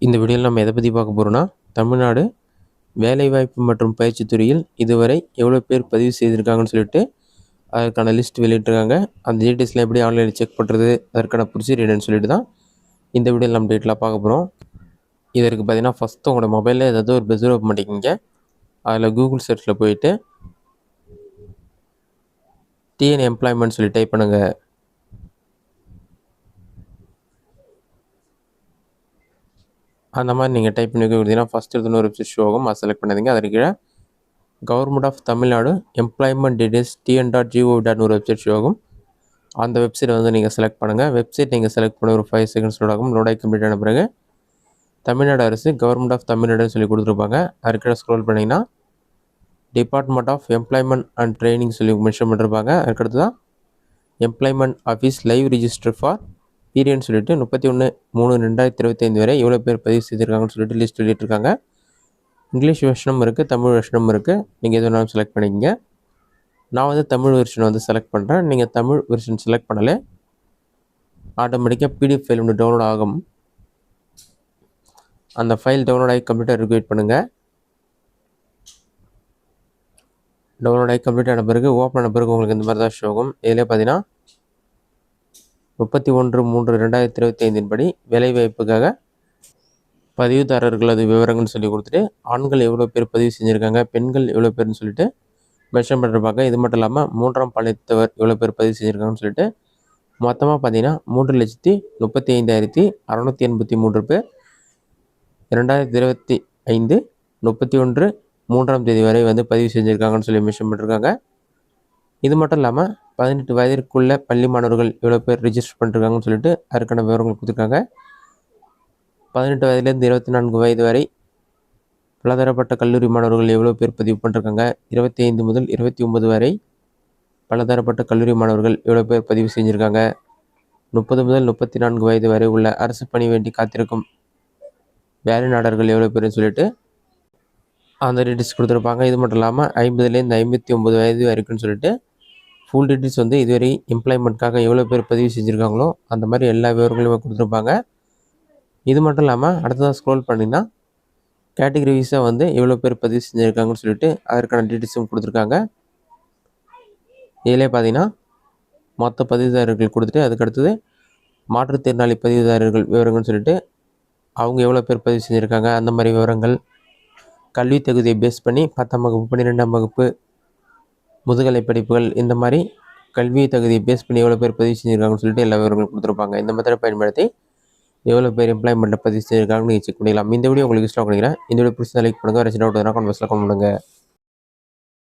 இந்த வீடியோவில் நம்ம எதை பற்றி பார்க்க போகிறோம்னா, தமிழ்நாடு வேலைவாய்ப்பு மற்றும் பயிற்சி துறையில் இதுவரை எவ்வளோ பேர் பதிவு செய்திருக்காங்கன்னு சொல்லிட்டு அதற்கான லிஸ்ட் வெளியிட்டிருக்காங்க. அந்த டீட்டெயில்ஸ்லாம் எப்படி ஆன்லைனில் செக் பண்ணுறது, அதற்கான ப்ரொசீஜர் என்னன்னு சொல்லிட்டு தான் இந்த வீடியோவில் நம்ம டீட்டெயிலாக பார்க்க போகிறோம். இதற்கு பார்த்தீங்கன்னா ஃபஸ்ட்டு உங்களோட மொபைலில் ஏதாவது ஒரு ப்ரௌசர் ஓப்பன் பண்ணிக்கிங்க. அதில் கூகுள் சர்ச்சில் போயிட்டு டிஎன் எம்ப்ளாய்மெண்ட் சொல்லி டைப் பண்ணுங்கள். அந்த மாதிரி நீங்கள் டைப் பண்ணி கொடுத்தீங்கன்னா ஃபஸ்ட் எடுத்துன்னு ஒரு வெப்சைட் ஷோ ஆகும். அதை செலக்ட் பண்ணாதீங்க. அதற்கு கீழே government of Tamil Nadu employment details tn.gov.in ஒரு வெப்சைட் ஷோ ஆகும். அந்த வெப்சைட்டை வந்து நீங்கள் செலக்ட் பண்ணுங்கள். வெப்சைட் நீங்கள் செலக்ட் பண்ண ஒரு 5 செகண்ட்ஸ் லோட் ஆகும். லோடாகி கம்ப்ளீட் ஆன பிறகு தமிழ்நாடு அரசு கவர்மெண்ட் ஆஃப் தமிழ்நாடுன்னு சொல்லி கொடுத்துருப்பாங்க. அதுக்கு ஸ்க்ரோல் பண்ணிங்கன்னா department of employment and training சொல்லி மென்ஷன் பண்ணிருப்பாங்க. அதுக்கடுத்து தான் employment office live register for பீரியட்னு சொல்லிட்டு 31/3/2025 வரை எவ்வளோ பேர் பதிவு செய்திருக்காங்கன்னு சொல்லிட்டு லிஸ்ட் வெளியிட்டிருக்காங்க. இங்கிலீஷ் வெர்ஷனும் இருக்குது, தமிழ் வெர்ஷனும் இருக்குது. நீங்கள் எது வேணாலும் செலக்ட் பண்ணிக்கங்க. நான் வந்து தமிழ் வெர்ஷன் வந்து செலக்ட் பண்ணுறேன். நீங்கள் தமிழ் வெர்ஷன் செலக்ட் பண்ணலே ஆட்டோமேட்டிக்காக பிடிஎஃப் ஃபைல் ஒன்று டவுன்லோட் ஆகும். அந்த ஃபைல் டவுன்லோட் ஆகி கம்ப்ளீட்டாக ரிக்வெயிட் பண்ணுங்கள். டவுன்லோட் ஆகி கம்ப்ளீட் ஆன பிறகு ஓப்பன் ஆன பிறகு உங்களுக்கு இந்த மாதிரி தான் ஷோ ஆகும். இதிலே பார்த்தீங்கன்னா 31/3/2025 படி வேலைவாய்ப்புக்காக பதிவுதாரர்களது விவரங்கள்னு சொல்லி கொடுத்துட்டு ஆண்கள் எவ்வளோ பேர் பதிவு செஞ்சுருக்காங்க, பெண்கள் எவ்வளோ பேர்னு சொல்லிட்டு மென்ஷன் பண்ணிருப்பாங்க. இது மட்டும் இல்லாமல் 3ஆம் பாலினத்தவர் எவ்வளோ பேர் பதிவு செஞ்சுருக்காங்கன்னு சொல்லிட்டு மொத்தமாக பார்த்தீங்கன்னா 3,35,683 பேர் 2025 31/3 வரை வந்து பதிவு செஞ்சுருக்காங்கன்னு சொல்லி மென்ஷன் பண்ணிருக்காங்க. இது மட்டும் இல்லாமல் 18 வயதிற்குள்ள பள்ளி மாணவர்கள் எவ்வளோ பேர் ரிஜிஸ்டர் பண்ணிருக்காங்கன்னு சொல்லிட்டு அதற்கான விவரங்கள் கொடுத்துருக்காங்க. 18 வயதுலேருந்து 24 வயது வரை பலதரப்பட்ட கல்லூரி மாணவர்கள் எவ்வளோ பேர் பதிவு பண்ணிருக்காங்க. 25 முதல் 29 வரை பலதரப்பட்ட கல்லூரி மாணவர்கள் எவ்வளோ பேர் பதிவு செஞ்சுருக்காங்க. 30 முதல் 34 வயது வரை உள்ள அரசு பணி வேண்டி காத்திருக்கும் வேலை நாடர்கள் எவ்வளோ பேர்னு சொல்லிட்டு அந்த டீட்டெயில்ஸ் கொடுத்துருப்பாங்க. இது மட்டும் இல்லாமல் 50லேருந்து 59 வயது வரைக்கும்னு சொல்லிட்டு ஃபுல் டீட்டெயில்ஸ் வந்து இதுவரை எம்ப்ளாய்மெண்ட்காக எவ்வளோ பேர் பதிவு செஞ்சுருக்காங்களோ அந்த மாதிரி எல்லா விவரங்களையும் கொடுத்துருப்பாங்க. இது மட்டும் இல்லாமல் அடுத்ததாக ஸ்க்ரோல் பண்ணிங்கன்னா கேட்டகரி வைஸாக வந்து எவ்வளோ பேர் பதிவு செஞ்சுருக்காங்கன்னு சொல்லிட்டு அதற்கான டீட்டெயில்ஸும் கொடுத்துருக்காங்க. இதிலே பார்த்தீங்கன்னா மொத்த பதிவுதாரர்கள் கொடுத்துட்டு அதுக்கடுத்தது மாற்றுத்திறனாளி பதிவுதாரர்கள் விவரங்கள்னு சொல்லிட்டு அவங்க எவ்வளோ பேர் பதிவு செஞ்சுருக்காங்க அந்த மாதிரி விவரங்கள், கல்வி தகுதியை பேஸ் பண்ணி 10ஆம் வகுப்பு 12ஆம் வகுப்பு முதுகலை படிப்புகள் இந்த மாதிரி கல்வி தகுதியை பேஸ் பண்ணி எவ்வளோ பேர் பதிவு செஞ்சுருக்காங்கன்னு சொல்லிட்டு எல்லா விவரங்களும் கொடுத்துருப்பாங்க. இந்த மெத்தடை பயன்படுத்தி எவ்வளோ பேர் எம்ப்ளாய்மெண்ட்டை பதிவு செஞ்சுருக்காங்கன்னு நீங்கள் செக் பண்ணிக்கலாம். இந்த வீடியோ உங்களுக்கு இஷ்டம் பண்ணிக்கிறேன். இந்த வீடியோ பிடிச்சா லைக் பண்ணுங்கள். வேறு டவுட் எதனா கமெண்ட் பாக்ஸில் கமெண்ட் பண்ணுங்கள்.